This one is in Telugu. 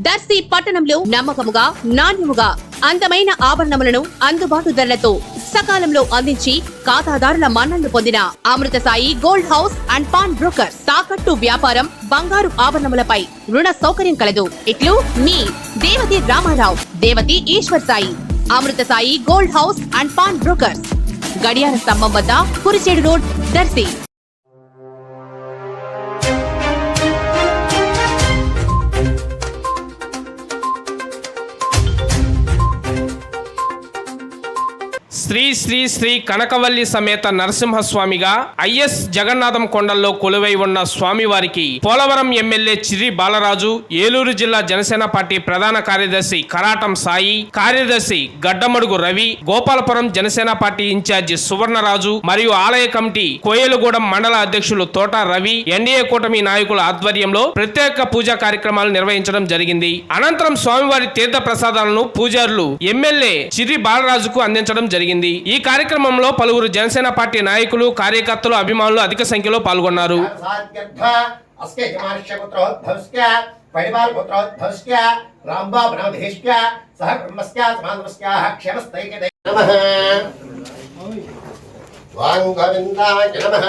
దర్శి పట్టణంలో నమ్మకముగా నాణ్యముగా అందమైన ఆభరణములను అందుబాటు ధరలతో సకాలంలో అందించి ఖాతాదారుల మన్ననలు పొందిన Amrutha Sai gold house and pawn broker. తాకట్టు వ్యాపారం, బంగారు ఆభరణములపై రుణ సౌకర్యం కలదు. ఇట్లు మీ Devathi Ramarao, Devathi Eshwar Sai. Amrutha Sai gold house and pawn brokers, గడియార స్తంభం వద్ద, కురిచేడు రోడ్, దర్శి. శ్రీ శ్రీ శ్రీ కనకవల్లి సమేత నరసింహస్వామిగా ఐఎస్ జగన్నాథం కొండల్లో కొలువై ఉన్న స్వామివారికి పోలవరం ఎమ్మెల్యే చిర్రి బాలరాజు, ఏలూరు జిల్లా జనసేన పార్టీ ప్రధాన కార్యదర్శి కరాటం సాయి, కార్యదర్శి గడ్డమడుగు రవి, గోపాలపురం జనసేన పార్టీ ఇన్ఛార్జి సువర్ణరాజు మరియు ఆలయ కమిటీ కోయలుగూడెం మండల అధ్యక్షులు తోట రవి, ఎన్డీఏ కూటమి నాయకుల ఆధ్వర్యంలో ప్రత్యేక పూజా కార్యక్రమాలు నిర్వహించడం జరిగింది. అనంతరం స్వామివారి తీర్థ ప్రసాదాలను పూజారులు ఎమ్మెల్యే చిర్రి బాలరాజుకు అందించడం జరిగింది. ఈ కార్యక్రమంలో పలువురు జనసేన పార్టీ నాయకులు, కార్యకర్తలు, అభిమానులు అధిక సంఖ్యలో పాల్గొన్నారు. వాంగోవిందాయ నమః.